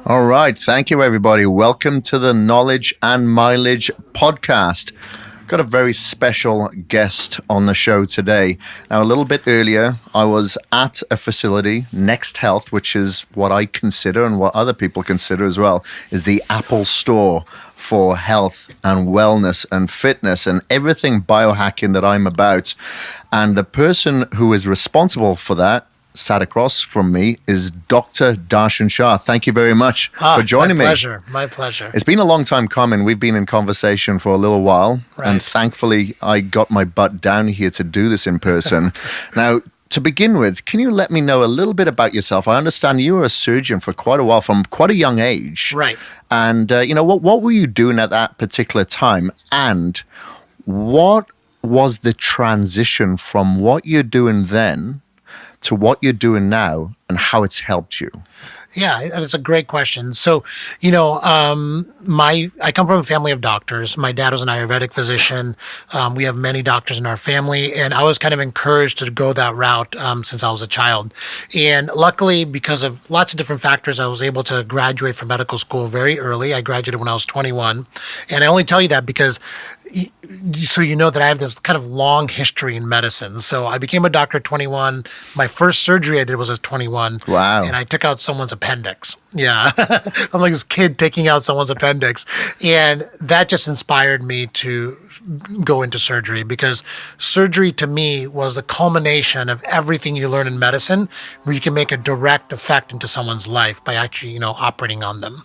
All right. Thank you, everybody. Welcome to the Knowledge and Mileage podcast. Got a very special guest on the show today. Now, a little bit earlier, I was at a facility, Next Health, which is what I consider and what other people consider as well, is the Apple store for health and wellness and fitness and everything biohacking that I'm about. And the person who is responsible for that sat across from me is Dr. Darshan Shah. Thank you very much for joining me. My pleasure. It's been a long time coming. We've been in conversation for a little while, Right. and thankfully I got my butt down here to do this in person. Now, to begin with, can you let me know a little bit about yourself? I understand you were a surgeon for quite a while, from quite a young age. Right. And, what were you doing at that particular time? And what was the transition from what you're doing then to what you're doing now and how it's helped you? Yeah, that's a great question. So, I come from a family of doctors. My dad was an Ayurvedic physician. We have many doctors in our family, and I was kind of encouraged to go that route since I was a child. And luckily, because of lots of different factors, I was able to graduate from medical school very early. I graduated when I was 21. And I only tell you that because so you know that I have this kind of long history in medicine. So I became a doctor at 21. My first surgery I did was at 21. Wow. And I took out someone's appendix. Yeah. I'm like this kid taking out someone's appendix. And that just inspired me to go into surgery, because surgery to me was the culmination of everything you learn in medicine, where you can make a direct effect into someone's life by actually, operating on them.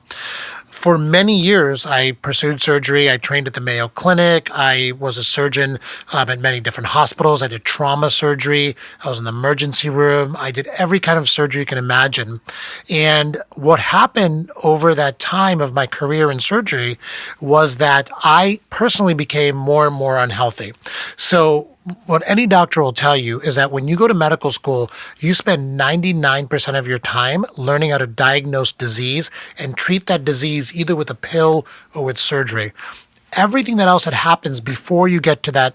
For many years, I pursued surgery. I trained at the Mayo Clinic. I was a surgeon at many different hospitals. I did trauma surgery. I was in the emergency room. I did every kind of surgery you can imagine. And what happened over that time of my career in surgery was that I personally became more and more unhealthy. So what any doctor will tell you is that when you go to medical school, you spend 99% of your time learning how to diagnose disease and treat that disease either with a pill or with surgery. Everything that else that happens before you get to that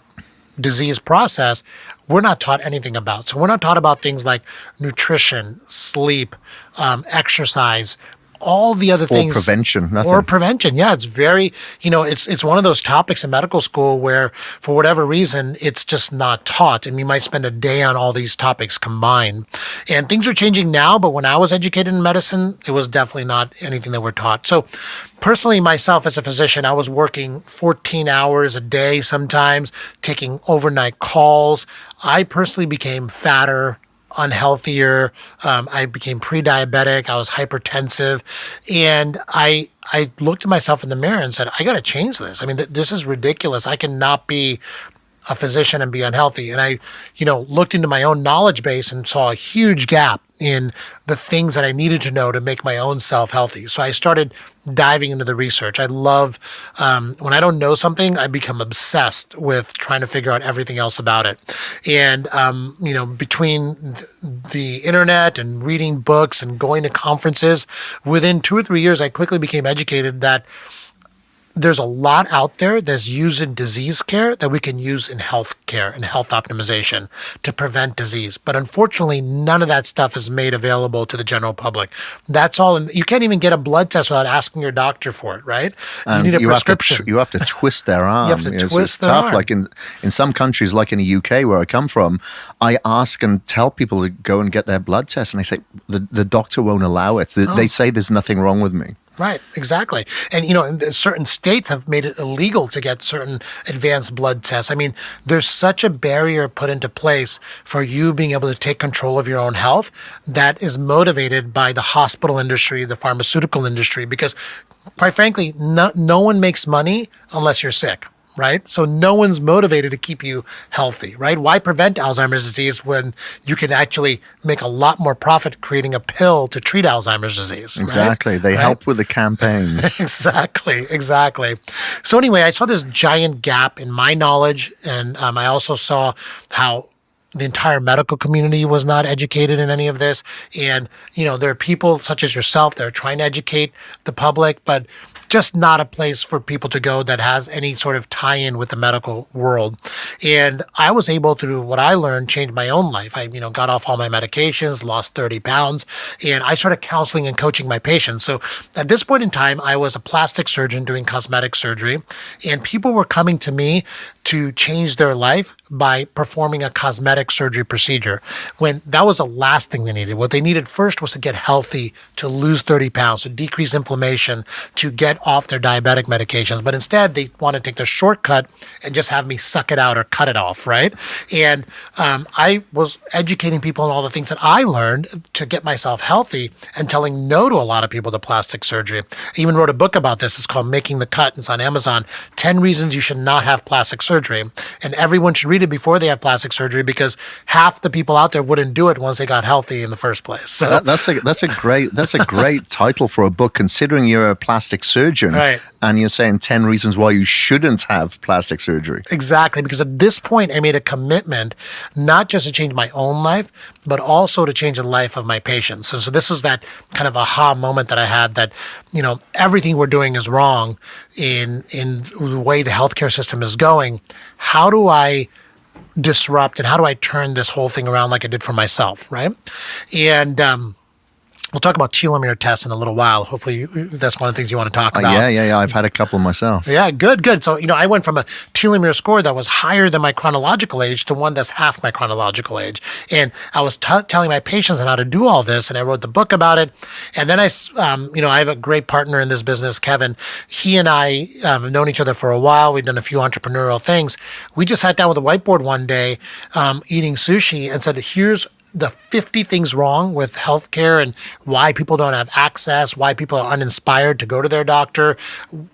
disease process, we're not taught anything about. So we're not taught about things like nutrition, sleep, exercise, all the other things. Or prevention, nothing. Or prevention, yeah. It's very, it's one of those topics in medical school where, for whatever reason, it's just not taught. And you might spend a day on all these topics combined. And things are changing now, but when I was educated in medicine, it was definitely not anything that we're taught. So personally, myself as a physician, I was working 14 hours a day sometimes, taking overnight calls. I personally became fatter, unhealthier. I became pre-diabetic. I was hypertensive. And I looked at myself in the mirror and said, I got to change this. I mean, this is ridiculous. I cannot be a physician and be unhealthy. And I, looked into my own knowledge base and saw a huge gap in the things that I needed to know to make my own self healthy. So I started diving into the research. I love, when I don't know something, I become obsessed with trying to figure out everything else about it. And, between the internet and reading books and going to conferences, within 2 or 3 years, I quickly became educated that there's a lot out there that's used in disease care that we can use in health care and health optimization to prevent disease. But unfortunately, none of that stuff is made available to the general public. That's all. You can't even get a blood test without asking your doctor for it, right? And you need a prescription. You have to twist their arm. You have to twist it's their tough. arm. Like in some countries, like in the UK where I come from, I ask and tell people to go and get their blood test, and they say the doctor won't allow it. They say there's nothing wrong with me. Right, exactly. And, certain states have made it illegal to get certain advanced blood tests. I mean, there's such a barrier put into place for you being able to take control of your own health that is motivated by the hospital industry, the pharmaceutical industry, because quite frankly, no one makes money unless you're sick. Right? So no one's motivated to keep you healthy, right? Why prevent Alzheimer's disease when you can actually make a lot more profit creating a pill to treat Alzheimer's disease? Exactly. Right? They help with the campaigns. Exactly. So anyway, I saw this giant gap in my knowledge, and I also saw how the entire medical community was not educated in any of this. And, there are people such as yourself that are trying to educate the public, but just not a place for people to go that has any sort of tie-in with the medical world. And I was able, through what I learned, change my own life. I, got off all my medications, lost 30 pounds, and I started counseling and coaching my patients. So at this point in time, I was a plastic surgeon doing cosmetic surgery, and people were coming to me to change their life by performing a cosmetic surgery procedure, when that was the last thing they needed. What they needed first was to get healthy, to lose 30 pounds, to decrease inflammation, to get off their diabetic medications. But instead, they want to take the shortcut and just have me suck it out or cut it off, right? And I was educating people on all the things that I learned to get myself healthy and telling no to a lot of people to plastic surgery. I even wrote a book about this. It's called Making the Cut. It's on Amazon. 10 reasons you should not have plastic surgery. And everyone should read it before they have plastic surgery, because half the people out there wouldn't do it once they got healthy in the first place. So that's a great title for a book, considering you're a plastic surgeon, right, and you're saying 10 reasons why you shouldn't have plastic surgery. Exactly, because at this point I made a commitment not just to change my own life, but also to change the life of my patients. And so this is that kind of aha moment that I had, that everything we're doing is wrong in the way the healthcare system is going. How do I disrupt, and how do I turn this whole thing around like I did for myself, right? And we'll talk about telomere tests in a little while. Hopefully that's one of the things you want to talk about. Yeah. I've had a couple myself. Yeah, good. So, I went from a telomere score that was higher than my chronological age to one that's half my chronological age. And I was telling my patients on how to do all this, and I wrote the book about it. And then I have a great partner in this business, Kevin. He and I have known each other for a while. We've done a few entrepreneurial things. We just sat down with a whiteboard one day, eating sushi, and said, here's the 50 things wrong with healthcare and why people don't have access, why people are uninspired to go to their doctor,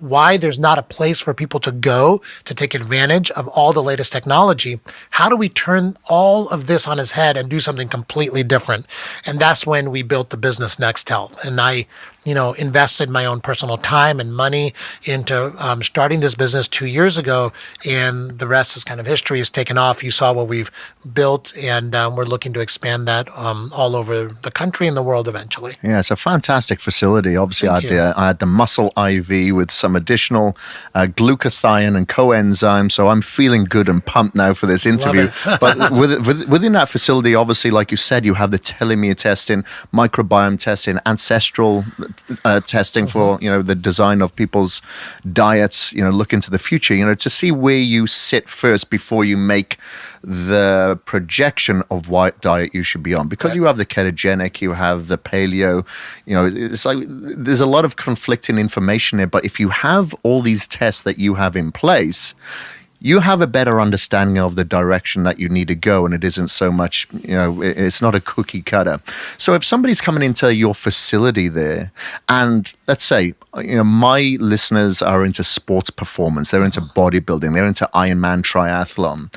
why there's not a place for people to go to take advantage of all the latest technology. How do we turn all of this on its head and do something completely different? And that's when we built the business Next Health. And I invested my own personal time and money into starting this business 2 years ago, and the rest is kind of history. Has taken off. You saw what we've built, and we're looking to expand that all over the country and the world eventually. Yeah, it's a fantastic facility. Obviously, I had the muscle IV with some additional glutathione and coenzyme, so I'm feeling good and pumped now for this interview. But within that facility, obviously, like you said, you have the telomere testing, microbiome testing, ancestral testing for the design of people's diets, look into the future, to see where you sit first before you make the projection of what diet you should be on, because you have the ketogenic, you have the paleo, it's like there's a lot of conflicting information there. But if you have all these tests that you have in place, you have a better understanding of the direction that you need to go, and it isn't so much, it's not a cookie cutter. So if somebody's coming into your facility there, and let's say, my listeners are into sports performance, they're into bodybuilding, they're into Ironman triathlon,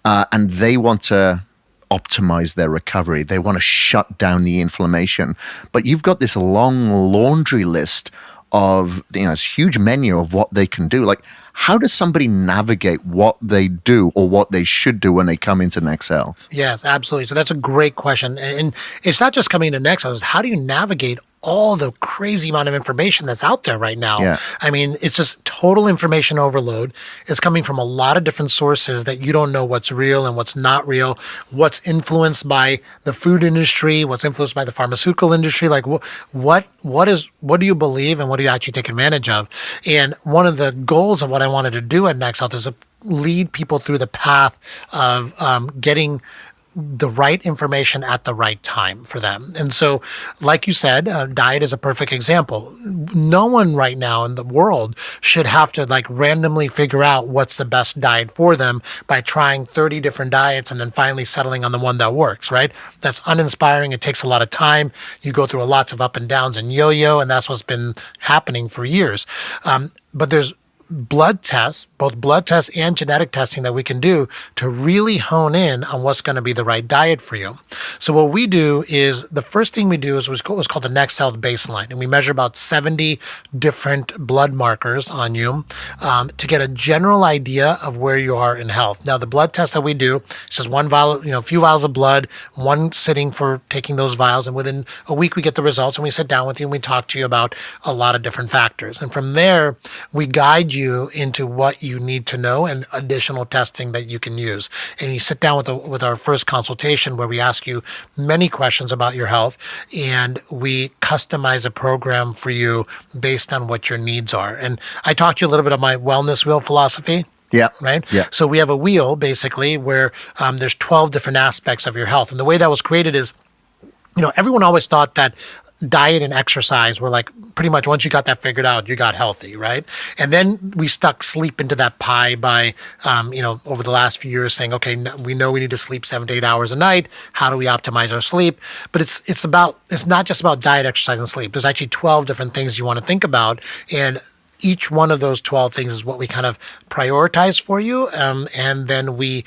and they want to optimize their recovery. They want to shut down the inflammation. But you've got this long laundry list of, this huge menu of what they can do. Like, how does somebody navigate what they do or what they should do when they come into Next Health? Yes, absolutely. So that's a great question. And it's not just coming to Next Health. How do you navigate all the crazy amount of information that's out there right now? Yeah. I mean, it's just total information overload. It's coming from a lot of different sources that you don't know what's real and what's not real, what's influenced by the food industry, what's influenced by the pharmaceutical industry. Like, what do you believe and what do you actually take advantage of? And one of the goals of what I wanted to do at Next Health is to lead people through the path of getting the right information at the right time for them. And so, like you said, diet is a perfect example. No one right now in the world should have to randomly figure out what's the best diet for them by trying 30 different diets and then finally settling on the one that works, right? That's uninspiring. It takes a lot of time. You go through lots of up and downs and yo-yo, and that's what's been happening for years. But there's blood tests, both blood tests and genetic testing that we can do to really hone in on what's going to be the right diet for you. So what we do is the first thing we do is what's called the Next Health Baseline. And we measure about 70 different blood markers on you to get a general idea of where you are in health. Now, the blood test that we do, it's just one vial, a few vials of blood, one sitting for taking those vials. And within a week, we get the results and we sit down with you and we talk to you about a lot of different factors. And from there, we guide you into what you need to know and additional testing that you can use. And you sit down with our first consultation where we ask you many questions about your health and we customize a program for you based on what your needs are. And I talked to you a little bit of my wellness wheel philosophy. Yeah. Right? Yeah. So we have a wheel basically where there's 12 different aspects of your health. And the way that was created is, everyone always thought that diet and exercise were like pretty much once you got that figured out, you got healthy, right? And then we stuck sleep into that pie by, over the last few years saying, okay, we know we need to sleep 7 to 8 hours a night. How do we optimize our sleep? But it's not just about diet, exercise, and sleep. There's actually 12 different things you want to think about. And each one of those 12 things is what we kind of prioritize for you. And then we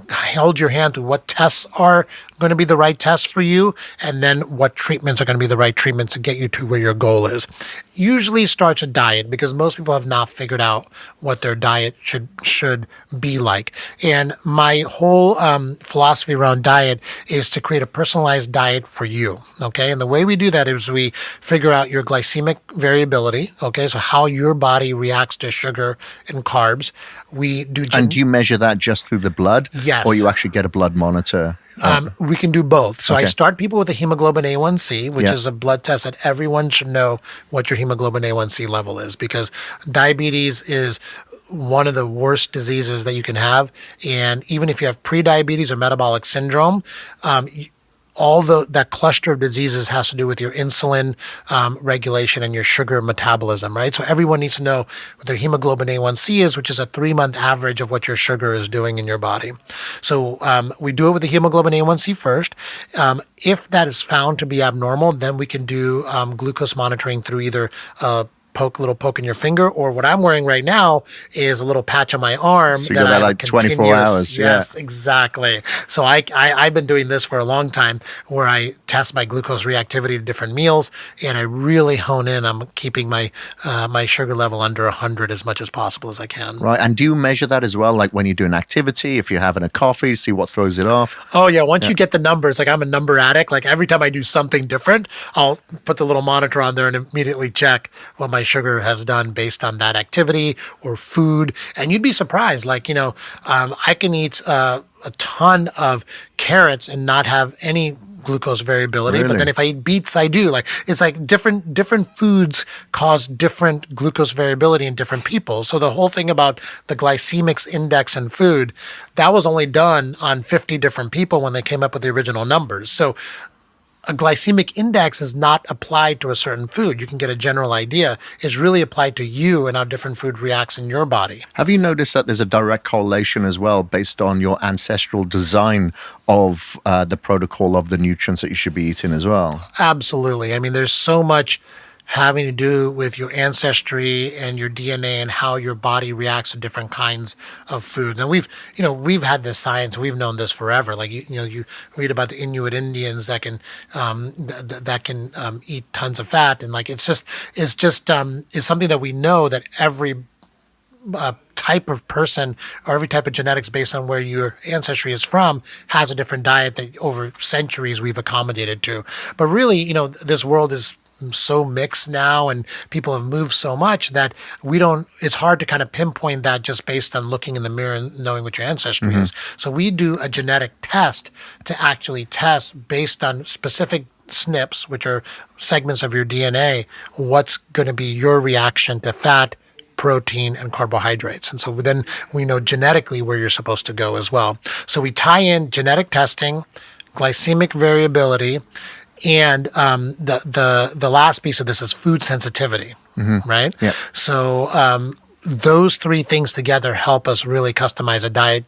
held your hand through what tests are going to be the right tests for you, and then what treatments are going to be the right treatments to get you to where your goal is. Usually starts with diet because most people have not figured out what their diet should be like. And my whole philosophy around diet is to create a personalized diet for you. Okay. And the way we do that is we figure out your glycemic variability. Okay. So how your body reacts to sugar and carbs. We do. And do you measure that just through the blood? Yes. Or you actually get a blood monitor? We can do both. So Okay. I start people with a hemoglobin A1C, which Yeah. is a blood test that everyone should know what your hemoglobin A1C level is, because diabetes is one of the worst diseases that you can have. And even if you have prediabetes or metabolic syndrome, all that cluster of diseases has to do with your insulin regulation and your sugar metabolism, right? So everyone needs to know what their hemoglobin A1C is, which is a 3-month average of what your sugar is doing in your body. So we do it with the hemoglobin A1C first. If that is found to be abnormal, then we can do glucose monitoring through either little poke in your finger, or what I'm wearing right now is a little patch on my arm. So you got that like 24 hours. Yes, exactly. So I've been doing this for a long time where I test my glucose reactivity to different meals, and I really hone in on keeping my my sugar level under 100 as much as possible as I can. Right. And do you measure that as well? Like when you do an activity, if you're having a coffee, see what throws it off? Oh, yeah. Once you get the numbers, like I'm a number addict. Like every time I do something different, I'll put the little monitor on there and immediately check what my sugar has done based on that activity or food. And you'd be surprised. Like, I can eat a ton of carrots and not have any glucose variability. Really? But then if I eat beets, I do. Like it's like different foods cause different glucose variability in different people. So the whole thing about the glycemic index in food, that was only done on 50 different people when they came up with the original numbers. So a glycemic index is not applied to a certain food. You can get a general idea. It's really applied to you and how different food reacts in your body. Have you noticed that there's a direct correlation as well based on your ancestral design of the protocol of the nutrients that you should be eating as well? Absolutely. I mean, there's so much having to do with your ancestry and your DNA and how your body reacts to different kinds of foods. And we've had this science, we've known this forever. Like you read about the Inuit Indians that can eat tons of fat, and like it's something that we know that every type of person or every type of genetics based on where your ancestry is from has a different diet that over centuries we've accommodated to. But really, this world is so mixed now and people have moved so much that it's hard to kind of pinpoint that just based on looking in the mirror and knowing what your ancestry is. So we do a genetic test to actually test based on specific SNPs, which are segments of your DNA, what's going to be your reaction to fat, protein, and carbohydrates. And so then we know genetically where you're supposed to go as well. So we tie in genetic testing, glycemic variability, and the last piece of this is food sensitivity, right? Yeah. So those three things together help us really customize a diet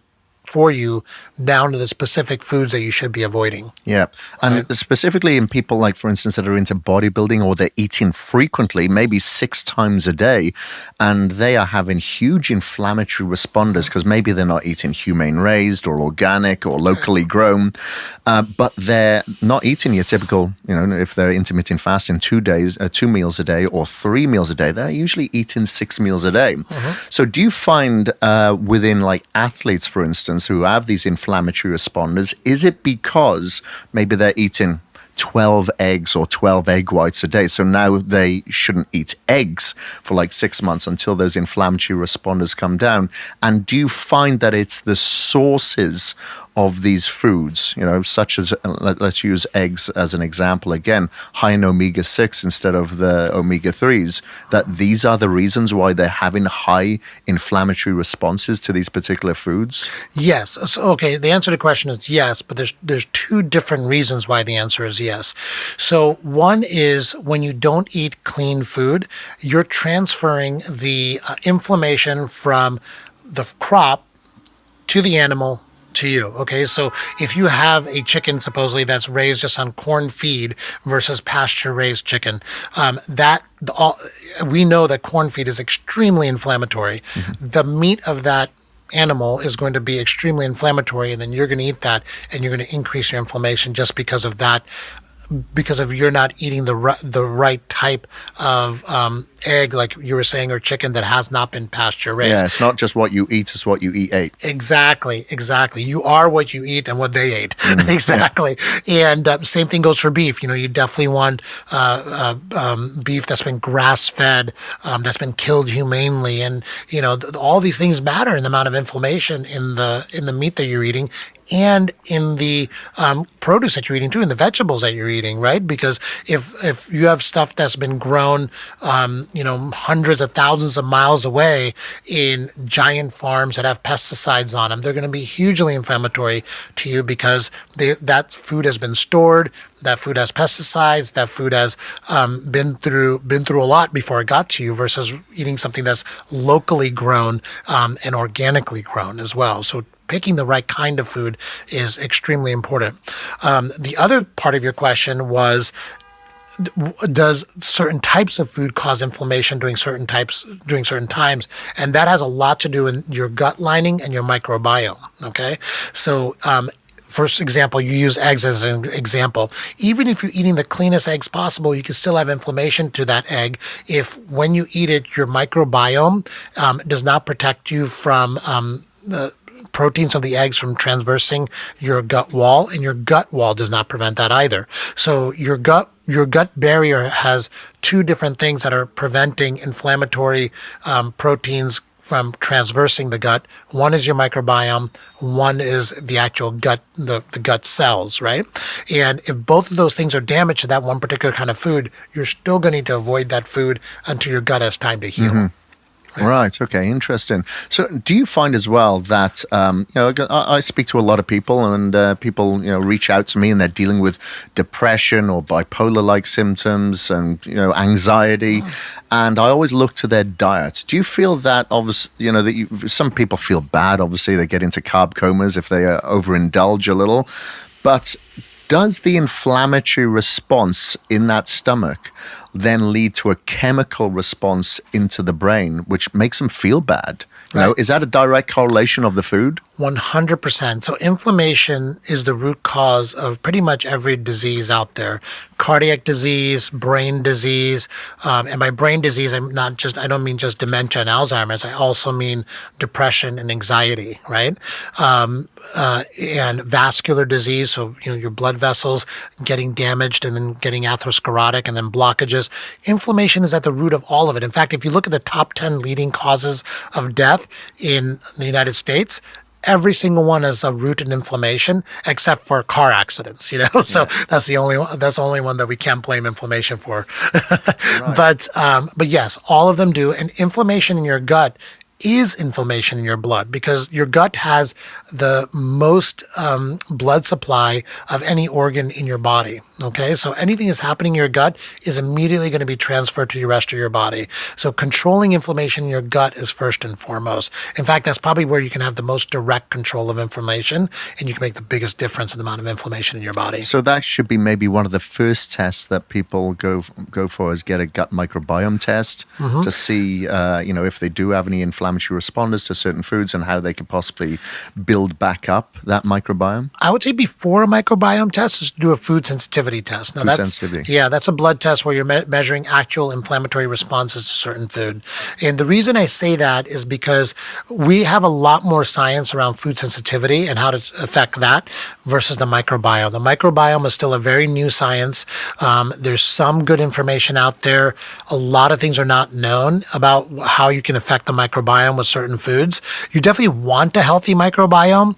for you down to the specific foods that you should be avoiding. Yeah. And specifically in people like, for instance, that are into bodybuilding or they're eating frequently, maybe 6 times a day, and they are having huge inflammatory responders because maybe they're not eating humane raised or organic or locally grown, but they're not eating your typical, if they're intermittent fasting 2 meals a day or 3 meals a day, they're usually eating 6 meals a day. So do you find within like athletes, for instance, who have these inflammatory responders, is it because maybe they're eating 12 eggs or 12 egg whites a day, so now they shouldn't eat eggs for like 6 months until those inflammatory responders come down? And do you find that it's the sources of these foods, such as, let's use eggs as an example again, high in omega-6 instead of the omega-3s, that these are the reasons why they're having high inflammatory responses to these particular foods? Yes. So, okay, the answer to the question is yes, but there's 2 different reasons why the answer is yes. So one is when you don't eat clean food, you're transferring the inflammation from the crop to the animal to you. Okay, so if you have a chicken supposedly that's raised just on corn feed versus pasture raised chicken, we know that corn feed is extremely inflammatory. The meat of that animal is going to be extremely inflammatory, and then you're going to eat that and you're going to increase your inflammation just because of that, because of you're not eating the right type of egg, like you were saying, or chicken that has not been pasture raised. Yeah, it's not just what you eat, it's what you ate. Exactly. You are what you eat and what they ate. Exactly. Yeah. And same thing goes for beef. You definitely want beef that's been grass-fed, that's been killed humanely, and all these things matter in the amount of inflammation in the meat that you're eating, and in the produce that you're eating too, in the vegetables that you're eating, right? Because if you have stuff that's been grown, hundreds of thousands of miles away in giant farms that have pesticides on them, they're going to be hugely inflammatory to you because that food has been stored, that food has pesticides, that food has been through a lot before it got to you, versus eating something that's locally grown and organically grown as well. So picking the right kind of food is extremely important. The other part of your question was, does certain types of food cause inflammation during certain times? And that has a lot to do with your gut lining and your microbiome. Okay. So, first example, you use eggs as an example. Even if you're eating the cleanest eggs possible, you can still have inflammation to that egg if, when you eat it, your microbiome does not protect you from the proteins of the eggs from traversing your gut wall, and your gut wall does not prevent that either. So your gut barrier has 2 different things that are preventing inflammatory proteins from traversing the gut. One is your microbiome, one is the actual gut, the gut cells, right? And if both of those things are damaged to that one particular kind of food, you're still going to need to avoid that food until your gut has time to heal. Right. Okay. Interesting. So, do you find as well that I speak to a lot of people, and people reach out to me, and they're dealing with depression or bipolar-like symptoms, and anxiety, and I always look to their diet. Do you feel that obviously some people feel bad? Obviously, they get into carb comas if they overindulge a little, but does the inflammatory response in that stomach then lead to a chemical response into the brain, which makes them feel bad? Right. Is that a direct correlation of the food? 100%. So inflammation is the root cause of pretty much every disease out there. Cardiac disease, brain disease, and by brain disease, I don't mean just dementia and Alzheimer's. I also mean depression and anxiety, right? And vascular disease, so your blood vessels getting damaged and then getting atherosclerotic and then blockages. Inflammation is at the root of all of it. In fact, if you look at the top 10 leading causes of death in the United States, every single one is a root in inflammation, except for car accidents. So that's the only one that we can't blame inflammation for. Right. But yes, all of them do. And inflammation in your gut is inflammation in your blood, because your gut has the most blood supply of any organ in your body. Okay, so anything that's happening in your gut is immediately going to be transferred to the rest of your body. So controlling inflammation in your gut is first and foremost. In fact, that's probably where you can have the most direct control of inflammation, and you can make the biggest difference in the amount of inflammation in your body. So that should be maybe one of the first tests that people go for, is get a gut microbiome test to see, if they do have any inflammatory responders to certain foods and how they could possibly build back up that microbiome. I would say before a microbiome test is to do a food sensitivity test. Now that's a blood test where you're measuring actual inflammatory responses to certain food. And the reason I say that is because we have a lot more science around food sensitivity and how to affect that versus the microbiome. The microbiome is still a very new science. There's some good information out there. A lot of things are not known about how you can affect the microbiome with certain foods. You definitely want a healthy microbiome.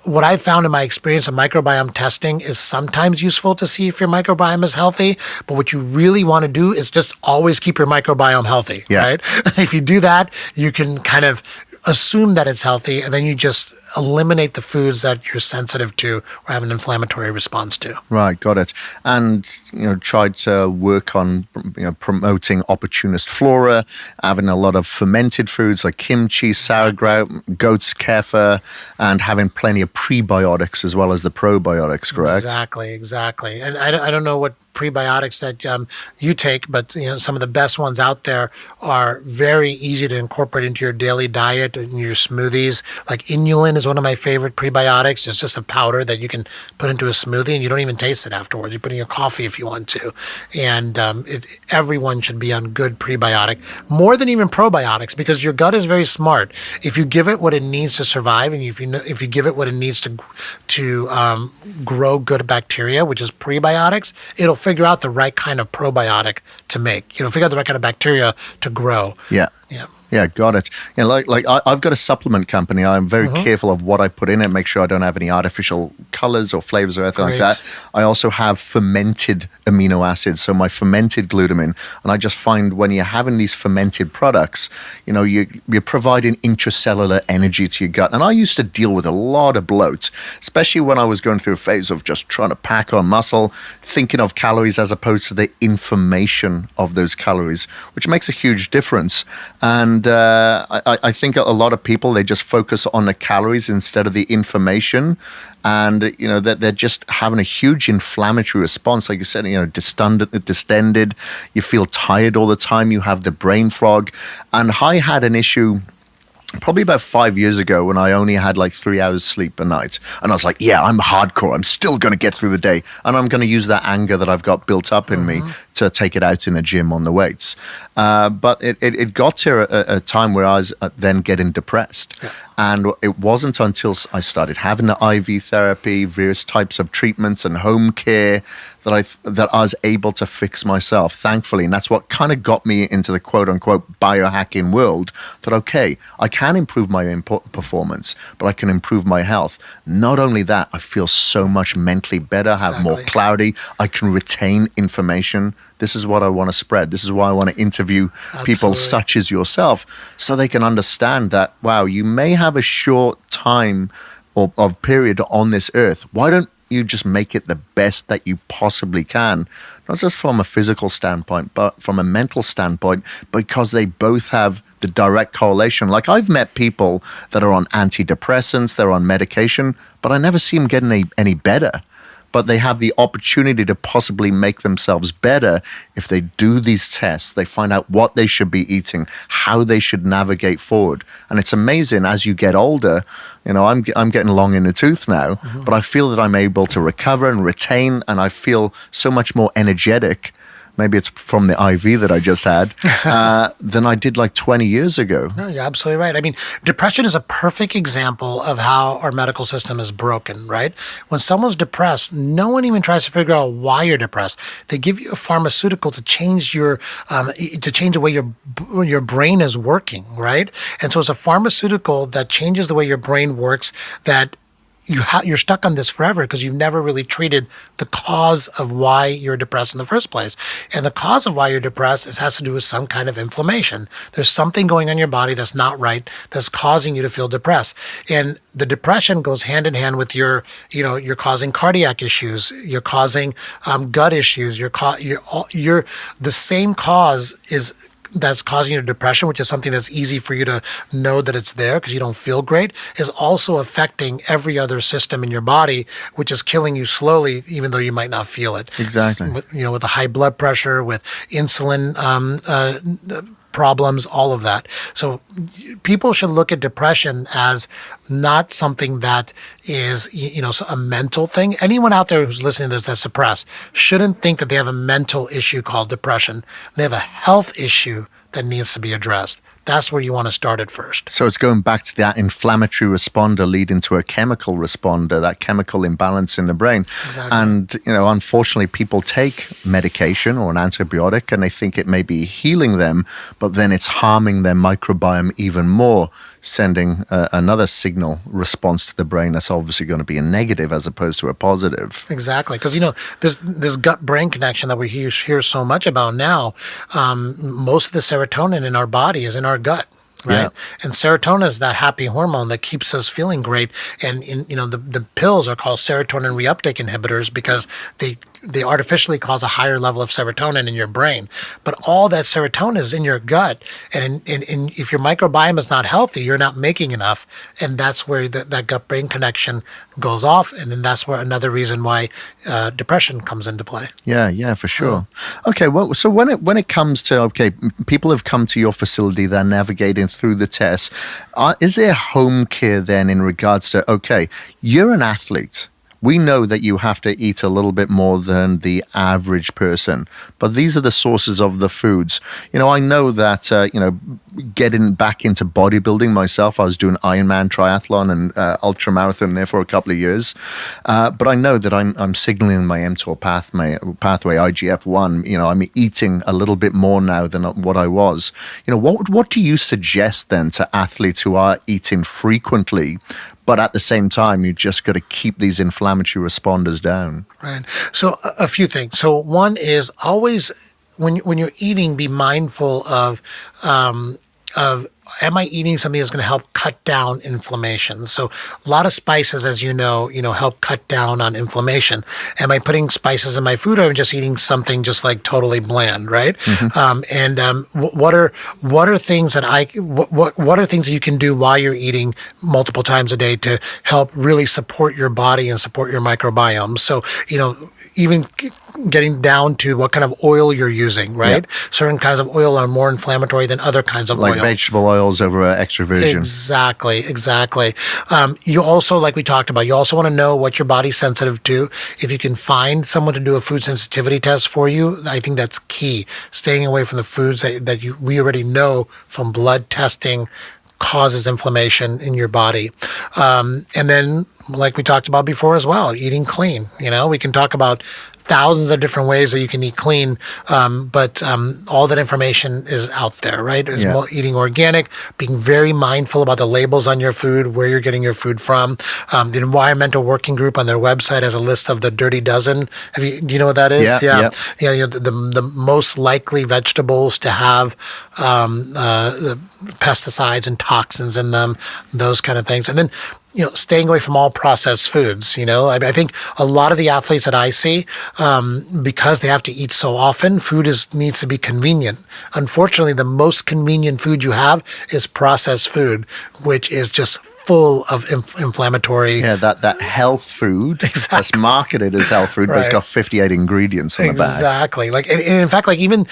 What I've found in my experience of microbiome testing is sometimes useful to see if your microbiome is healthy, but what you really want to do is just always keep your microbiome healthy, right? If you do that, you can kind of assume that it's healthy, and then you just eliminate the foods that you're sensitive to or have an inflammatory response to. Right, got it. And, tried to work on, promoting opportunist flora, having a lot of fermented foods like kimchi, sauerkraut, goat's kefir, and having plenty of prebiotics as well as the probiotics, correct? Exactly. And I don't know what prebiotics that you take, but some of the best ones out there are very easy to incorporate into your daily diet and your smoothies. Like inulin is one of my favorite prebiotics. It's just a powder that you can put into a smoothie and you don't even taste it afterwards. You put in your coffee if you want to. And everyone should be on good prebiotic, more than even probiotics, because your gut is very smart. If you give it what it needs to survive, and if you give it what it needs to grow good bacteria, which is prebiotics, it'll figure out the right kind of probiotic to make. It'll figure out the right kind of bacteria to grow. Yeah, got it. I've got a supplement company. I'm very careful of what I put in it, make sure I don't have any artificial colors or flavors or anything like that. I also have fermented amino acids, so my fermented glutamine. And I just find when you're having these fermented products, you're providing intracellular energy to your gut. And I used to deal with a lot of bloat, especially when I was going through a phase of just trying to pack on muscle, thinking of calories as opposed to the information of those calories, which makes a huge difference. And I think a lot of people, they just focus on the calories instead of the information. And, that they're just having a huge inflammatory response. Like you said, distended, you feel tired all the time, you have the brain fog. And I had an issue probably about 5 years ago when I only had like 3 hours sleep a night. And I was like, yeah, I'm hardcore. I'm still going to get through the day. And I'm going to use that anger that I've got built up in me to take it out in the gym on the weights. But it got to a time where I was then getting depressed. Yeah. And it wasn't until I started having the IV therapy, various types of treatments and home care that I was able to fix myself, thankfully. And that's what kind of got me into the quote unquote biohacking world, that, okay, I can improve my performance, but I can improve my health. Not only that, I feel so much mentally better, have more clarity. I can retain information. This is what I want to spread. This is why I want to interview people such as yourself, so they can understand that, wow, you may have a short time of period on this earth. Why don't you just make it the best that you possibly can? Not just from a physical standpoint, but from a mental standpoint, because they both have the direct correlation. Like, I've met people that are on antidepressants, they're on medication, but I never see them getting any better. But they have the opportunity to possibly make themselves better if they do these tests. They find out what they should be eating, how they should navigate forward. And it's amazing, as you get older, I'm getting long in the tooth now, but I feel that I'm able to recover and retain, and I feel so much more energetic. Maybe it's from the IV that I just had, than I did like 20 years ago. No, you're absolutely right. I mean, depression is a perfect example of how our medical system is broken, right? When someone's depressed, no one even tries to figure out why you're depressed. They give you a pharmaceutical to change the way your brain is working, right? And so it's a pharmaceutical that changes the way your brain works, that you're stuck on this forever because you've never really treated the cause of why you're depressed in the first place. And the cause of why you're depressed has to do with some kind of inflammation. There's something going on in your body that's not right, that's causing you to feel depressed. And the depression goes hand in hand with you're causing cardiac issues, you're causing gut issues, you're the same cause that's causing you depression, which is something that's easy for you to know that it's there because you don't feel great, is also affecting every other system in your body, which is killing you slowly, even though you might not feel it. Exactly. With the high blood pressure, with insulin problems, all of that. So people should look at depression as not something that is, a mental thing. Anyone out there who's listening to this that's depressed shouldn't think that they have a mental issue called depression. They have a health issue that needs to be addressed. That's where you want to start at first. So it's going back to that inflammatory responder leading to a chemical responder, that chemical imbalance in the brain. Exactly. And, unfortunately, people take medication or an antibiotic and they think it may be healing them, but then it's harming their microbiome even more, sending another signal response to the brain that's obviously going to be a negative as opposed to a positive. Exactly. Because, this gut-brain connection that we hear so much about now, most of the serotonin in our body is in our gut. Right. Yeah. And serotonin is that happy hormone that keeps us feeling great. And the pills are called serotonin reuptake inhibitors because they artificially cause a higher level of serotonin in your brain. But all that serotonin is in your gut. And if your microbiome is not healthy, you're not making enough. And that's where that gut-brain connection goes off. And then that's where another reason why depression comes into play. Yeah, for sure. Okay, well, so when it comes to, people have come to your facility, they're navigating through the tests. Is there home care then in regards to, you're an athlete. We know that you have to eat a little bit more than the average person, but these are the sources of the foods. I know that, getting back into bodybuilding myself, I was doing Ironman triathlon and ultra marathon there for a couple of years. But I know that I'm signaling my mTOR pathway, IGF-1. I'm eating a little bit more now than what I was. What do you suggest then to athletes who are eating frequently, but at the same time, you just got to keep these inflammatory responders down? Right. So a few things. So one is always when you're eating, be mindful of am I eating something that's going to help cut down inflammation? So a lot of spices, as help cut down on inflammation. Am I putting spices in my food, or am I just eating something just like totally bland, right? Mm-hmm. What are things that you can do while you're eating multiple times a day to help really support your body and support your microbiome? So even getting down to what kind of oil you're using, right? Yep. Certain kinds of oil are more inflammatory than other kinds of oil. Like vegetable oils over extra virgin. Exactly. You also, like we talked about, you also want to know what your body's sensitive to. If you can find someone to do a food sensitivity test for you, I think that's key. Staying away from the foods that we already know from blood testing causes inflammation in your body. And then, like we talked about before as well, eating clean. We can talk about thousands of different ways that you can eat clean, but all that information is out there, right? Eating organic, being very mindful about the labels on your food, where you're getting your food from. The Environmental Working Group on their website has a list of the Dirty Dozen. Do you know what that is? Yeah. The most likely vegetables to have pesticides and toxins in them, those kind of things. And then staying away from all processed foods. I think a lot of the athletes that I see, because they have to eat so often, food needs to be convenient. Unfortunately, the most convenient food you have is processed food, which is just full of inflammatory. Yeah, that health food that's marketed as health food, but it's got 58 ingredients in the bag. Exactly. And in fact, even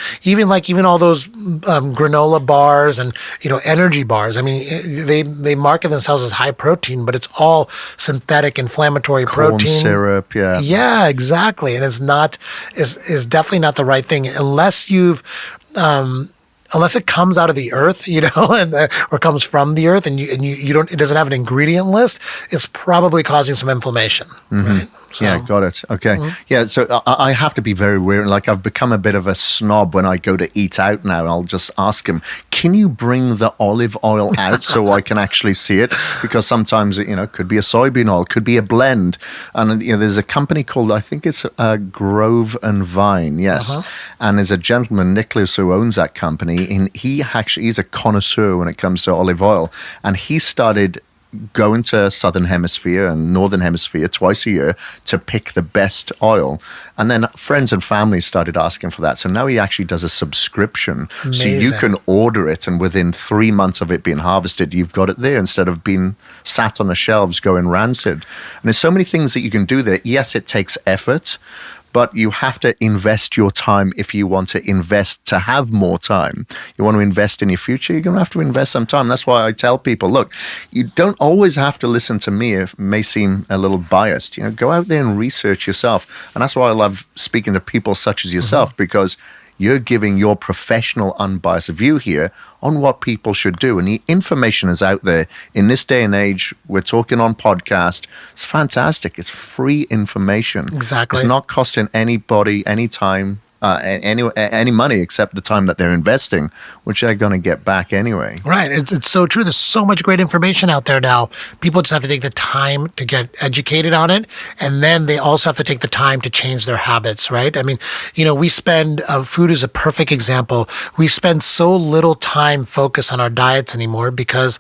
all those granola bars and energy bars. I mean, they market themselves as high protein, but it's all synthetic inflammatory Corn protein. syrup. Yeah. Yeah, exactly. And it's not is definitely not the right thing unless you've. Unless it comes out of the earth, or comes from the earth, and you don't, it doesn't have an ingredient list, it's probably causing some inflammation, right? So, Yeah, got it. Okay. Yeah, so I have to be very weird. Like, I've become a bit of a snob when I go to eat out now. I'll just ask him, can you bring the olive oil out so I can actually see it? Because sometimes it, could be a soybean oil, could be a blend. And, there's a company called, I think it's Grove and Vine, yes. And there's a gentleman, Nicholas, who owns that company. And he's a connoisseur when it comes to olive oil. And he started going to Southern Hemisphere and Northern Hemisphere twice a year to pick the best oil. And then friends and family started asking for that. So now he actually does a subscription. Amazing. So you can order it, and within 3 months of it being harvested, you've got it there instead of being sat on the shelves going rancid. And there's so many things that you can do there. Yes, it takes effort, but you have to invest your time if you want to invest to have more time. You want to invest in your future, you're going to have to invest some time. That's why I tell people, look, you don't always have to listen to me. It may seem a little biased. Go out there and research yourself. And that's why I love speaking to people such as yourself, because you're giving your professional, unbiased view here on what people should do. And the information is out there. In this day and age, we're talking on podcast. It's fantastic. It's free information. Exactly. It's not costing anybody any time, any money except the time that they're investing, which they're going to get back anyway. Right. It's so true. There's so much great information out there now. People just have to take the time to get educated on it. And then they also have to take the time to change their habits, right? I mean, we spend, food is a perfect example. We spend so little time focused on our diets anymore because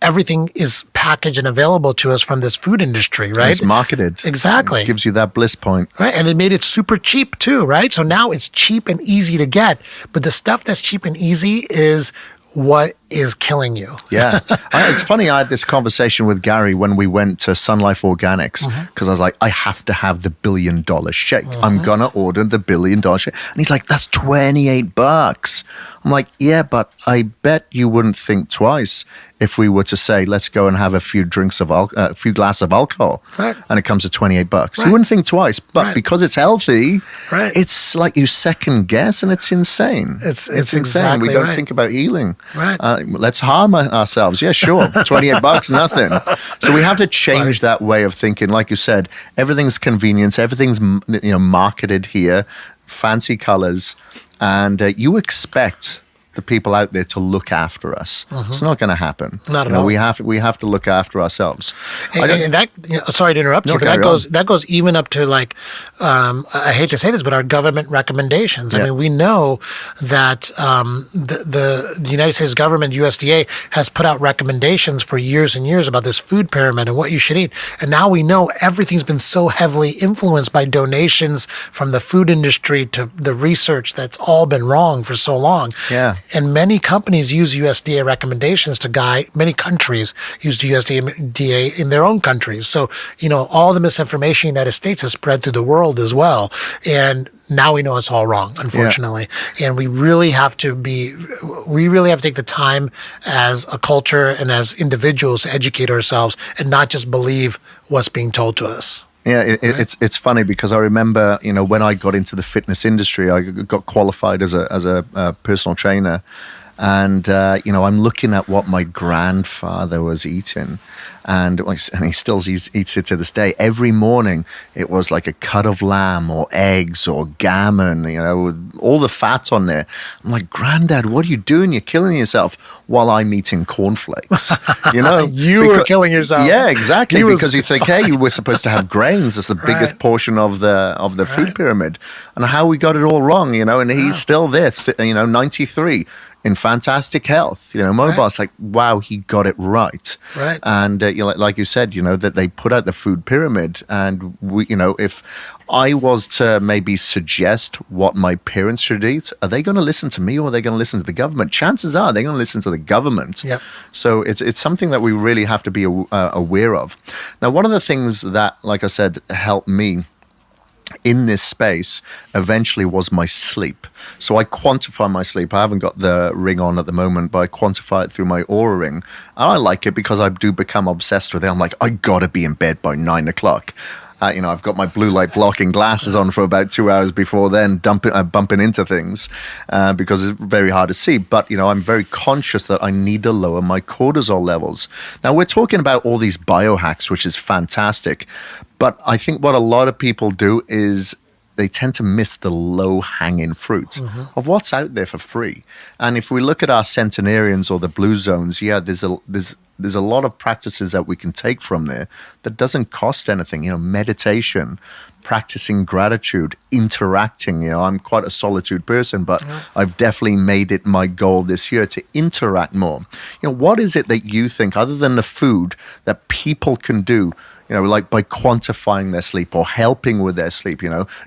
everything is packaged and available to us from this food industry, right? It's marketed. Exactly. It gives you that bliss point. Right. And they made it super cheap too, right? So now it's cheap and easy to get. But the stuff that's cheap and easy is what is killing you. Yeah. It's funny, I had this conversation with Gary when we went to Sun Life Organics, because I was like, I have to have the $1 billion shake. I'm going to order the $1 billion shake. And he's like, that's $28. I'm like, yeah, but I bet you wouldn't think twice if we were to say, let's go and have a few drinks of a few glasses of alcohol, right, and it comes to $28. Right. You wouldn't think twice, but right, because it's healthy, right, it's like you second guess, and it's insane. It's insane. exactly We don't right. think about healing. Right. Let's harm ourselves. Yeah, sure. $28, nothing. So we have to change that way of thinking. Like you said, everything's convenience. Everything's marketed here, fancy colors, and you expect the people out there to look after us. It's not going to happen. Not at all. We have to look after ourselves. And that, sorry to interrupt you, but that goes even up to like, I hate to say this, but our government recommendations. I mean, we know that the United States government, USDA, has put out recommendations for years and years about this food pyramid and what you should eat. And now we know everything's been so heavily influenced by donations from the food industry to the research that's all been wrong for so long. Yeah. And many companies use USDA recommendations to guide, many countries use USDA in their own countries. So, all the misinformation in the United States has spread through the world as well. And now we know it's all wrong, unfortunately. Yeah. And we really have to take the time as a culture and as individuals to educate ourselves and not just believe what's being told to us. Yeah, it's funny because I remember, when I got into the fitness industry, I got qualified as a personal trainer, and I'm looking at what my grandfather was eating, and he still eats it to this day. Every morning, it was like a cut of lamb or eggs or gammon, with all the fat on there. I'm like, Granddad, what are you doing? You're killing yourself while I'm eating cornflakes. You were killing yourself. Yeah, exactly. Because you think, hey, we're supposed to have grains. It's the biggest portion of the food pyramid, and how we got it all wrong. And he's still there. 93. In fantastic health, mobile. It's like, wow, he got it right. Right. And like you said, that they put out the food pyramid, and we, if I was to maybe suggest what my parents should eat, are they going to listen to me or are they going to listen to the government? Chances are they're going to listen to the government. Yep. So it's something that we really have to be aware of. Now, one of the things that, like I said, helped me in this space eventually was my sleep. So I quantify my sleep. I haven't got the ring on at the moment, but I quantify it through my Oura ring. And I like it because I do become obsessed with it. I'm like, I gotta be in bed by 9 o'clock. I've got my blue light blocking glasses on for about 2 hours before then, bumping into things because it's very hard to see. But, I'm very conscious that I need to lower my cortisol levels. Now, we're talking about all these biohacks, which is fantastic. But I think what a lot of people do is they tend to miss the low-hanging fruit of what's out there for free. And if we look at our centenarians or the blue zones, there's a lot of practices that we can take from there that doesn't cost anything. Meditation, practicing gratitude, interacting. I'm quite a solitude person, but I've definitely made it my goal this year to interact more. What is it that you think, other than the food, that people can do, like by quantifying their sleep or helping with their sleep?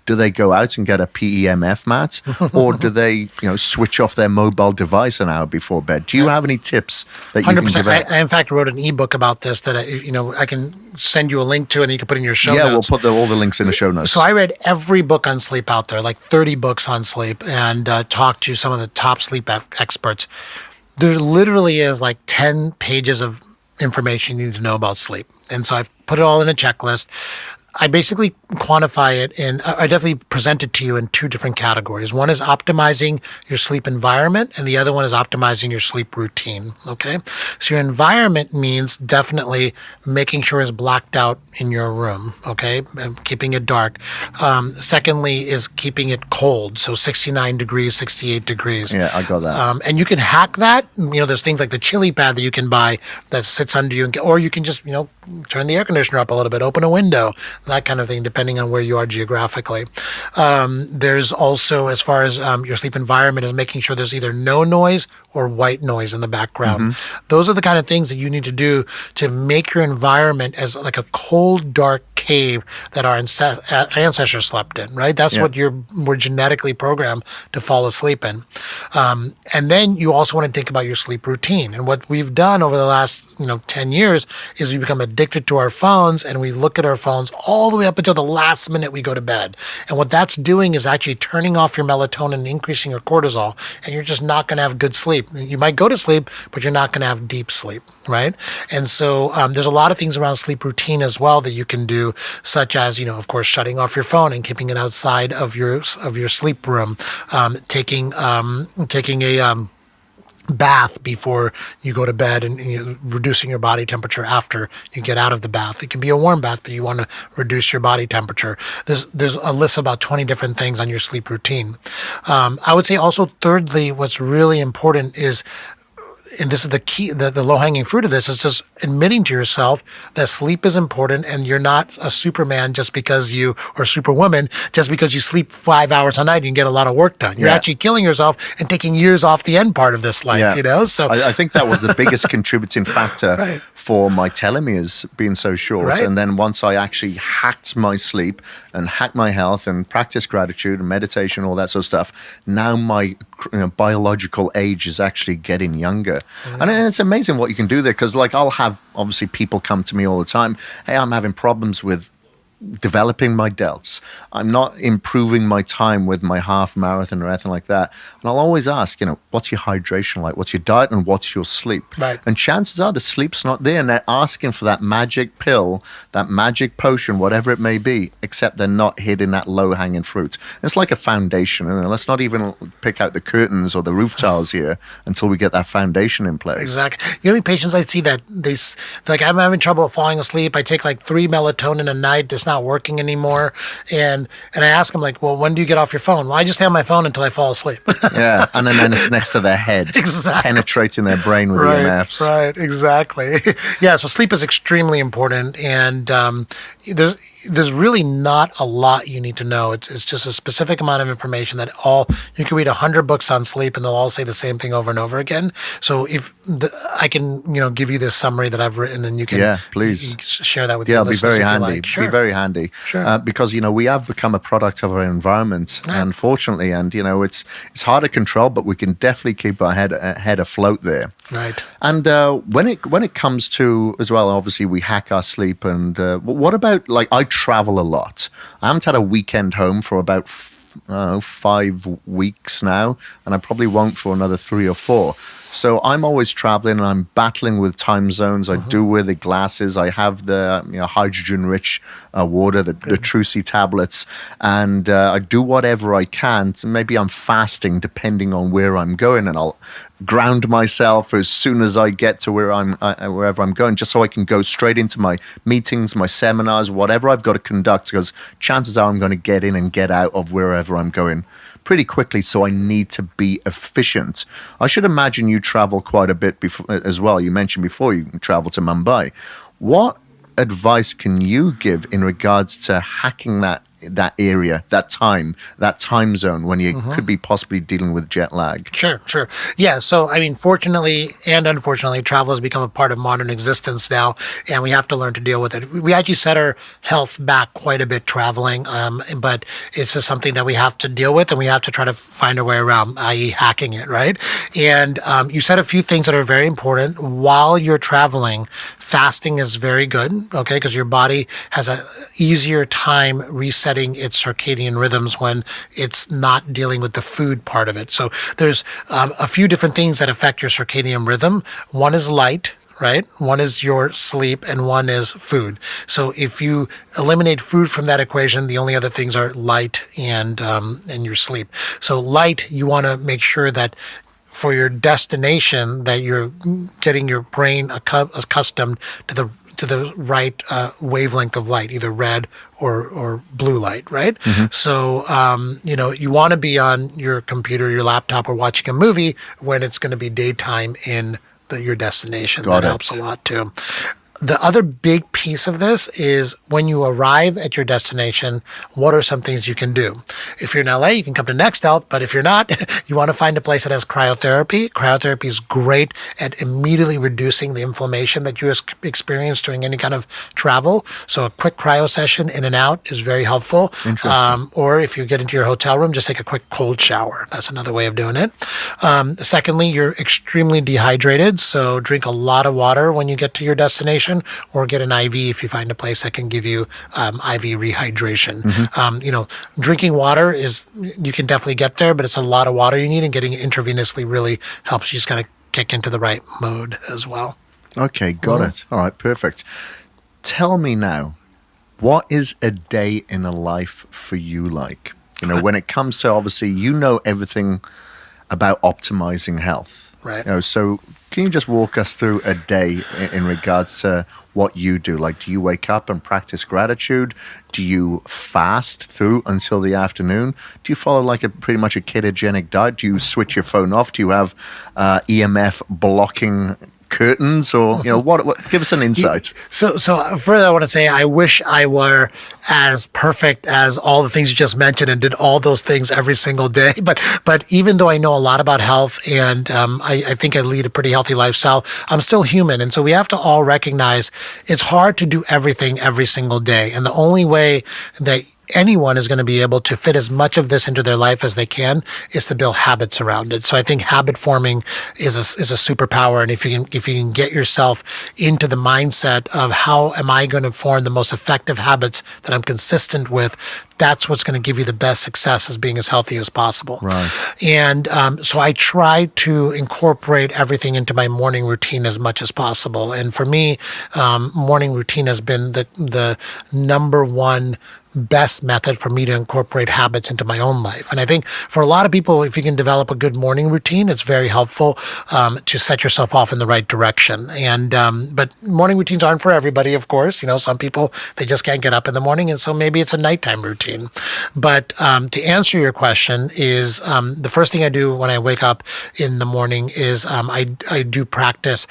Do they go out and get a PEMF mat, or do they, switch off their mobile device an hour before bed? Do you have any tips that you can give out? I in fact wrote an ebook about this that I can send you a link to, and you can put in your show notes. Yeah, we'll put all the links in the show notes. So I read every book on sleep out there, like 30 books on sleep, and talked to some of the top sleep experts. There literally is like 10 pages of information you need to know about sleep. And so I've put it all in a checklist. I basically quantify it I definitely present it to you in two different categories. One is optimizing your sleep environment, and the other one is optimizing your sleep routine. Okay. So your environment means definitely making sure it's blacked out in your room. Okay. And keeping it dark. Secondly is keeping it cold. So 69 degrees, 68 degrees. Yeah, I got that. And you can hack that. There's things like the chili pad that you can buy that sits under you, or you can just, turn the air conditioner up a little bit, open a window, that kind of thing, depending on where you are geographically. There's also, as far as your sleep environment, is making sure there's either no noise or white noise in the background. Those are the kind of things that you need to do to make your environment as like a cold, dark cave that our ancestors slept in, right? That's what we're genetically programmed to fall asleep in. And then you also want to think about your sleep routine. And what we've done over the last 10 years is we become addicted to our phones, and we look at our phones all the way up until the last minute we go to bed. And what that's doing is actually turning off your melatonin and increasing your cortisol, and you're just not going to have good sleep. You might go to sleep, but you're not going to have deep sleep, right? And so there's a lot of things around sleep routine as well that you can do, such as, of course, shutting off your phone and keeping it outside of your sleep room, taking a bath before you go to bed, and reducing your body temperature after you get out of the bath. It can be a warm bath, but you want to reduce your body temperature. There's a list of about 20 different things on your sleep routine. I would say also, thirdly, what's really important is, and this is the key, the low-hanging fruit of this, is just admitting to yourself that sleep is important, and you're not a Superman or Superwoman just because you sleep 5 hours a night and you get a lot of work done. You're actually killing yourself and taking years off the end part of this life, So I think that was the biggest contributing factor for my telomeres being so short. Right. And then once I actually hacked my sleep and hacked my health and practiced gratitude and meditation, all that sort of stuff, now my biological age is actually getting younger. And it's amazing what you can do there, because I'll have obviously people come to me all the time. Hey, I'm having problems with developing my delts. I'm not improving my time with my half marathon or anything like that. And I'll always ask, what's your hydration like? What's your diet, and what's your sleep? Right. And chances are the sleep's not there, and they're asking for that magic pill, that magic potion, whatever it may be, except they're not hitting that low-hanging fruit. It's like a foundation. Let's not even pick out the curtains or the roof tiles here until we get that foundation in place. Exactly. You know how many patients I see that I'm having trouble falling asleep. I take 3 melatonin a night. It's not working anymore. And I ask them, well, when do you get off your phone? Well, I just stay on my phone until I fall asleep. Yeah. And then it's next to their head. Exactly. Penetrating their brain with EMFs. Right. Exactly. Yeah. So sleep is extremely important. And there's really not a lot you need to know. It's just a specific amount of information that you can read 100 books on sleep and they'll all say the same thing over and over again. So if I can, give you this summary that I've written, and you can, please you can share that with your it'll be listeners very if you handy. like. Sure. Be very handy. Sure. Because we have become a product of our environment, unfortunately, and it's hard to control, but we can definitely keep our head afloat there. Right. And when it comes to, as well, obviously we hack our sleep. And what about, I travel a lot. I haven't had a weekend home for about 5 weeks now, and I probably won't for another 3 or 4. So I'm always traveling and I'm battling with time zones. I do wear the glasses. I have the hydrogen-rich water, the Trucy tablets, and I do whatever I can. So maybe I'm fasting depending on where I'm going, and I'll ground myself as soon as I get to wherever I'm going, just so I can go straight into my meetings, my seminars, whatever I've got to conduct, because chances are I'm going to get in and get out of wherever I'm going pretty quickly, so I need to be efficient. I should imagine you travel quite a bit as well. You mentioned before you travel to Mumbai. What advice can you give in regards to hacking that area, that time zone when you could be possibly dealing with jet lag? Sure. Yeah. So, I mean, fortunately and unfortunately, travel has become a part of modern existence now, and we have to learn to deal with it. We actually set our health back quite a bit traveling, but it's just something that we have to deal with, and we have to try to find a way around, i.e., hacking it, right? And you said a few things that are very important. While you're traveling, fasting is very good, okay, because your body has a easier time resetting its circadian rhythms when it's not dealing with the food part of it. So there's a few different things that affect your circadian rhythm. One is light, right? One is your sleep, and one is food. So if you eliminate food from that equation, the only other things are light and your sleep. So light, you want to make sure that for your destination that you're getting your brain accustomed to the right wavelength of light, either red or blue light, right? So, you want to be on your computer, your laptop, or watching a movie when it's going to be daytime in your destination. That helps a lot too. The other big piece of this is when you arrive at your destination, what are some things you can do? If you're in LA, you can come to Nextel, but if you're not, you want to find a place that has cryotherapy. Cryotherapy is great at immediately reducing the inflammation that you experience during any kind of travel. So a quick cryo session in and out is very helpful. Or if you get into your hotel room, just take a quick cold shower. That's another way of doing it. Secondly, you're extremely dehydrated, so drink a lot of water when you get to your destination, or get an IV if you find a place that can give you IV rehydration. Drinking water you can definitely get there, but it's a lot of water you need, and getting it intravenously really helps you just kind of kick into the right mode as well. Okay, got it. All right, perfect. Tell me now, what is a day in a life for you like? When it comes to, obviously, everything about optimizing health. Right. So can you just walk us through a day in regards to what you do? Like, do you wake up and practice gratitude? Do you fast through until the afternoon? Do you follow pretty much a ketogenic diet? Do you switch your phone off? Do you have EMF blocking curtains, or what give us an insight? So further, I want to say I wish I were as perfect as all the things you just mentioned and did all those things every single day, but even though I know a lot about health, and I think I lead a pretty healthy lifestyle, I'm still human. And so we have to all recognize it's hard to do everything every single day, and the only way that anyone is going to be able to fit as much of this into their life as they can is to build habits around it. So I think habit forming is a superpower. And if you can get yourself into the mindset of how am I going to form the most effective habits that I'm consistent with, that's what's going to give you the best success as being as healthy as possible. Right. And so I try to incorporate everything into my morning routine as much as possible. And for me, morning routine has been the number one best method for me to incorporate habits into my own life. And I think for a lot of people, if you can develop a good morning routine, it's very helpful to set yourself off in the right direction. And but morning routines aren't for everybody, of course. Some people, they just can't get up in the morning, and so maybe it's a nighttime routine. But to answer your question is the first thing I do when I wake up in the morning is I do practice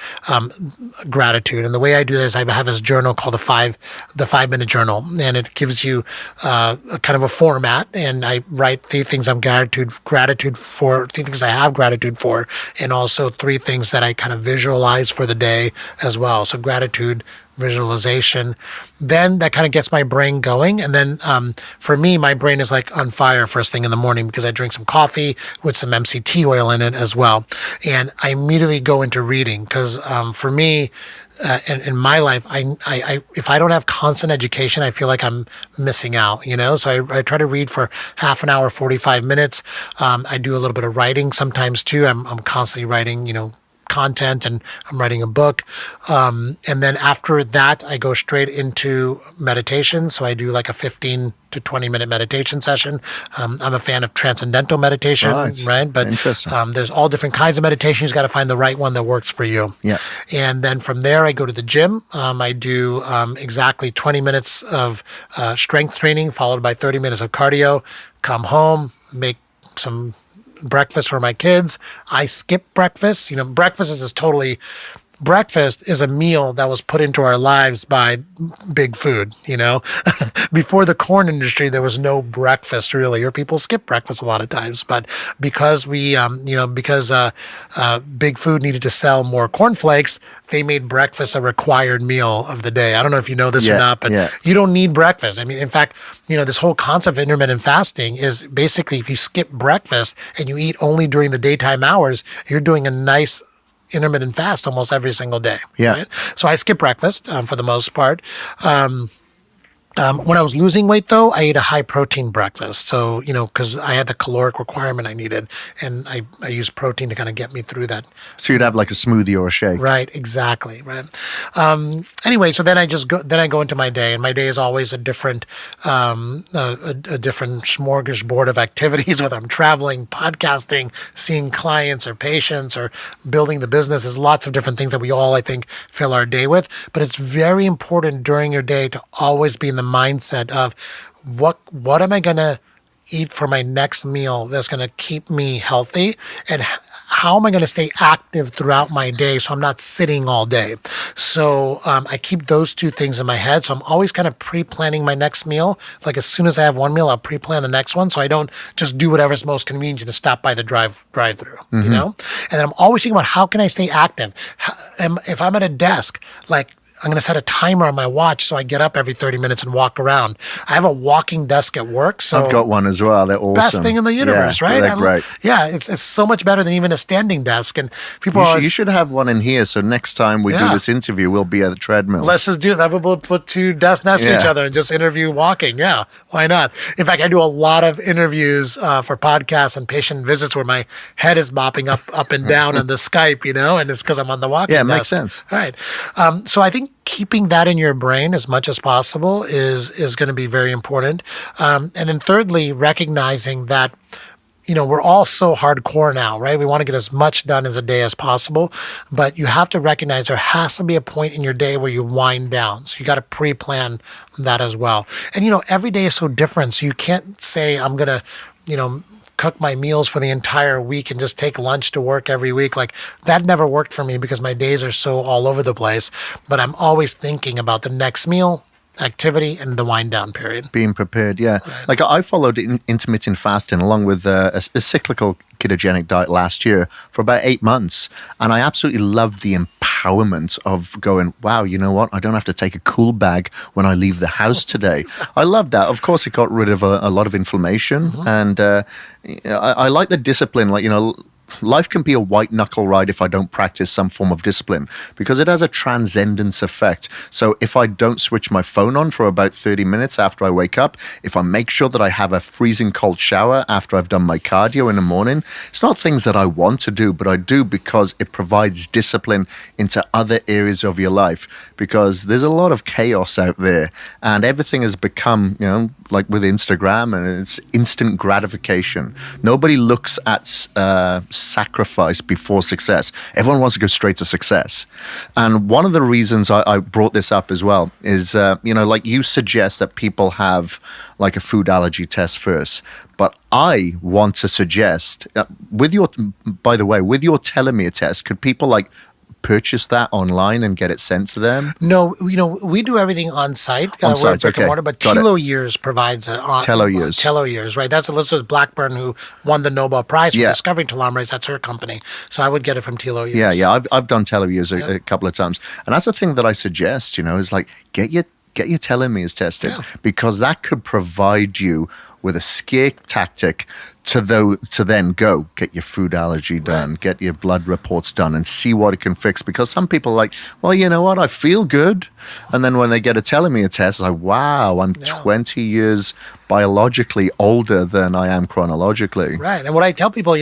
gratitude. And the way I do this, I have this journal called the 5-minute journal, and it gives you a kind of a format, and I write 3 things I'm gratitude for, 3 things I have gratitude for, and also 3 things that I kind of visualize for the day as well. So gratitude, visualization, then that kind of gets my brain going. And then for me, my brain is like on fire first thing in the morning because I drink some coffee with some MCT oil in it as well. And I immediately go into reading because for me, in my life, I if I don't have constant education, I feel like I'm missing out, So I try to read for half an hour, 45 minutes. I do a little bit of writing sometimes too. I'm constantly writing, content, and I'm writing a book. And then after that, I go straight into meditation. So I do like a 15 to 20-minute meditation session. I'm a fan of transcendental meditation, right? But Interesting. there's all different kinds of meditation. You've got to find the right one that works for you. Yeah. And then from there, I go to the gym. I do exactly 20 minutes of strength training, followed by 30 minutes of cardio. Come home, make some breakfast for my kids. I skip breakfast. Breakfast is just totally... Breakfast is a meal that was put into our lives by big food, Before the corn industry, there was no breakfast really, or people skip breakfast a lot of times. But because because big food needed to sell more cornflakes, they made breakfast a required meal of the day. I don't know if you know this or not, but you don't need breakfast. I mean, in fact, this whole concept of intermittent fasting is basically if you skip breakfast and you eat only during the daytime hours, you're doing a nice intermittent fast almost every single day. Yeah. Right? So I skip breakfast for the most part. When I was losing weight, though, I ate a high-protein breakfast. So, because I had the caloric requirement I needed, and I used protein to kind of get me through that. So you'd have like a smoothie or a shake. Right, exactly, right. Anyway, so then I go into my day, and my day is always a different different smorgasbord of activities, whether I'm traveling, podcasting, seeing clients or patients, or building the business. There's lots of different things that we all, I think, fill our day with. But it's very important during your day to always be in the mindset of what am I going to eat for my next meal that's going to keep me healthy, and how am I going to stay active throughout my day so I'm not sitting all day. So I keep those two things in my head. So I'm always kind of pre-planning my next meal. Like as soon as I have one meal, I'll pre-plan the next one. So I don't just do whatever's most convenient to stop by the drive-through, And then I'm always thinking about how can I stay active? If I'm at a desk, like I'm going to set a timer on my watch so I get up every 30 minutes and walk around. I have a walking desk at work. So I've got one as well. They're awesome. Best thing in the universe, right? They're great. Yeah, it's so much better than even a standing desk. And people you should have one in here. So next time we do this interview, we'll be at the treadmill. Let's just do that. We'll put two desks next to each other and just interview walking. Yeah, why not? In fact, I do a lot of interviews for podcasts and patient visits where my head is bopping up and down on the Skype, and it's because I'm on the walking desk. Yeah, it makes sense. All right. So I think keeping that in your brain as much as possible is going to be very important. And then thirdly, recognizing that, we're all so hardcore now, right? We want to get as much done as a day as possible, but you have to recognize there has to be a point in your day where you wind down. So you got to pre-plan that as well. And, every day is so different. So you can't say, I'm going to, cook my meals for the entire week and just take lunch to work every week. Like that never worked for me because my days are so all over the place. But I'm always thinking about the next meal, activity, and the wind down period. Being prepared, yeah. Right. Like I followed intermittent fasting along with a cyclical ketogenic diet last year for about 8 months. And I absolutely loved the empowerment of going, wow, you know what? I don't have to take a cool bag when I leave the house today. I love that. Of course, it got rid of a lot of inflammation. And I like the discipline, life can be a white knuckle ride if I don't practice some form of discipline because it has a transcendence effect. So if I don't switch my phone on for about 30 minutes after I wake up, if I make sure that I have a freezing cold shower after I've done my cardio in the morning, it's not things that I want to do, but I do because it provides discipline into other areas of your life because there's a lot of chaos out there and everything has become, like with Instagram and it's instant gratification. Nobody looks at sacrifice before success. Everyone wants to go straight to success. And one of the reasons I brought this up as well is, like you suggest that people have like a food allergy test first. But I want to suggest, with your telomere test, could people purchase that online and get it sent to them? No, we do everything on site. On site, brick and mortar, but Telo Years provides it. Telo Years. Telo Years, right? That's Elizabeth Blackburn who won the Nobel Prize for discovering telomerase. That's her company. So I would get it from Telo Years. Yeah. I've done Telo Years a couple of times. And that's the thing that I suggest, is get your telomeres tested because that could provide you with a scare tactic to then go get your food allergy done, get your blood reports done and see what it can fix. Because some people are like, well, you know what? I feel good. And then when they get a telomere test, it's like, wow, I'm 20 years biologically older than I am chronologically. Right. And what I tell people,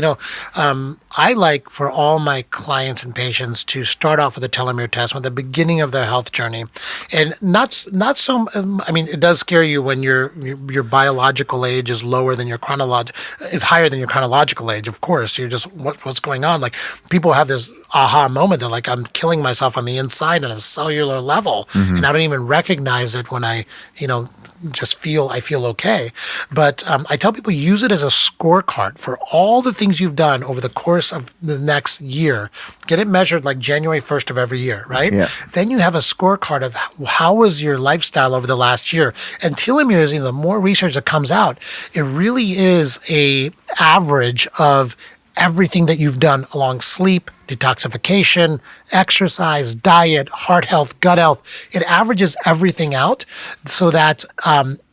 I like for all my clients and patients to start off with a telomere test at the beginning of their health journey. And not so, I mean, it does scare you when your biological age is lower than is higher than your chronological age. Of course, you're just, what's going on? Like, people have this aha moment. They're like, I'm killing myself on the inside on a cellular level. And I don't even recognize it when I feel okay. But I tell people, use it as a scorecard for all the things you've done over the course of the next year. Get it measured like January 1st of every year, right? Yeah. Then you have a scorecard of how was your lifestyle over the last year. And telomeres, the more research that comes out, it really is a average of everything that you've done along sleep, detoxification, exercise, diet, heart health, gut health. It averages everything out so that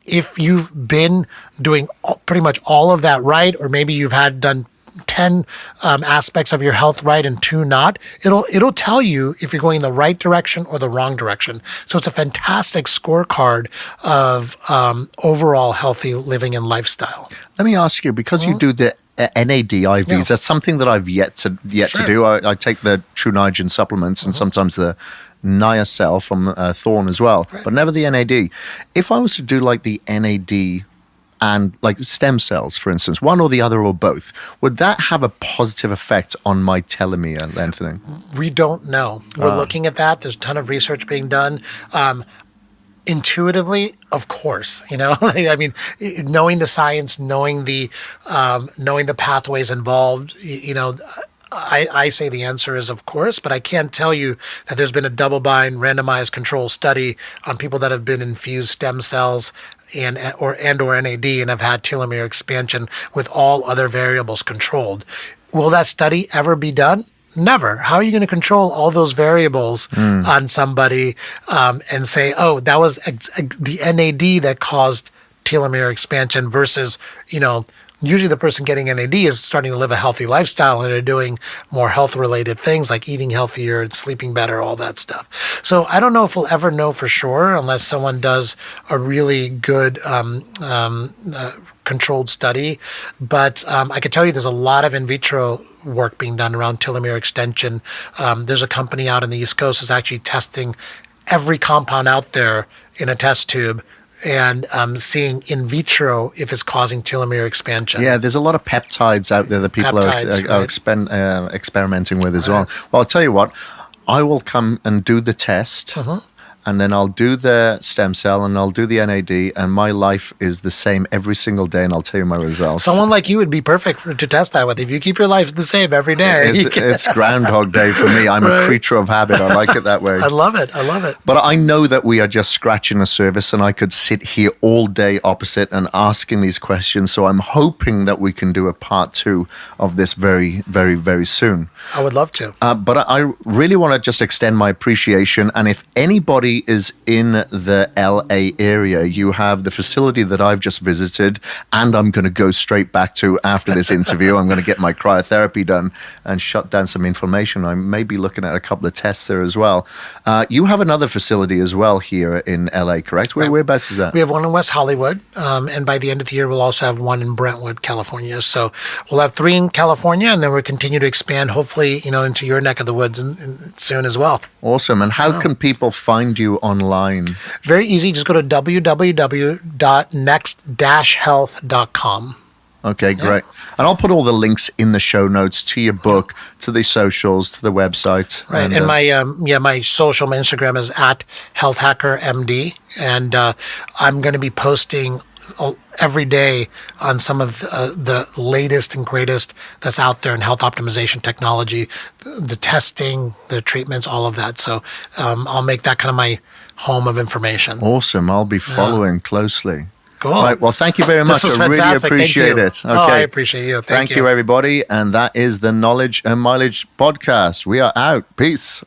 if you've been doing pretty much all of that right, or maybe you've done 10 aspects of your health right and 2 not, it'll tell you if you're going in the right direction or the wrong direction. So it's a fantastic scorecard of overall healthy living and lifestyle. Let me ask you, because you do the NAD IVs, that's something that I've yet to do. I take the True Niagen supplements and sometimes the Niacel from Thorne as well, but never the NAD. If I was to do like the NAD and like stem cells, for instance, one or the other or both, would that have a positive effect on my telomere lengthening? We don't know. We're looking at that. There's a ton of research being done. Intuitively, of course, I mean, knowing the science, knowing the pathways involved, I say the answer is of course, but I can't tell you that there's been a double-blind, randomized control study on people that have been infused stem cells or NAD and have had telomere expansion with all other variables controlled. Will that study ever be done? Never. How are you going to control all those variables on somebody and say, oh, that was the NAD that caused telomere expansion versus, usually the person getting NAD is starting to live a healthy lifestyle and they're doing more health-related things like eating healthier and sleeping better, all that stuff. So I don't know if we'll ever know for sure unless someone does a really good controlled study. But I can tell you there's a lot of in vitro work being done around telomere extension. There's a company out in the East Coast that's actually testing every compound out there in a test tube and seeing in vitro if it's causing telomere expansion. Yeah, there's a lot of peptides out there that people are experimenting with as well. Well, I'll tell you what, I will come and do the test. And then I'll do the stem cell and I'll do the NAD, and my life is the same every single day, and I'll tell you my results. Someone like you would be perfect to test that with. If you keep your life the same every day. It's Groundhog Day for me. I'm a creature of habit. I like it that way. I love it. But I know that we are just scratching the surface, and I could sit here all day opposite and asking these questions. So I'm hoping that we can do a part 2 of this very, very, very soon. I would love to. But I really want to just extend my appreciation. And if anybody is in the LA area, you have the facility that I've just visited, and I'm going to go straight back to after this interview. I'm going to get my cryotherapy done and shut down some inflammation. I may be looking at a couple of tests there as well. You have another facility as well here in LA, correct? Whereabouts is that? We have one in West Hollywood, and by the end of the year, we'll also have one in Brentwood, California. So we'll have 3 in California, and then we'll continue to expand, hopefully, into your neck of the woods soon as well. Awesome. And how can people find you online? Very easy. Just go to www.next-health.com. Okay, great. And I'll put all the links in the show notes to your book, to the socials, to the website. Right. And my social, my Instagram is @HealthHackerMD. And I'm going to be posting every day on some of the latest and greatest that's out there in health optimization technology, the testing, the treatments, all of that. So I'll make that kind of my home of information. Awesome. I'll be following closely. Cool. All right. Well, thank you very much. This was I really fantastic. appreciate it. Okay. Oh, I appreciate you. Thank you, everybody. And that is the Knowledge and Mileage podcast. We are out. Peace.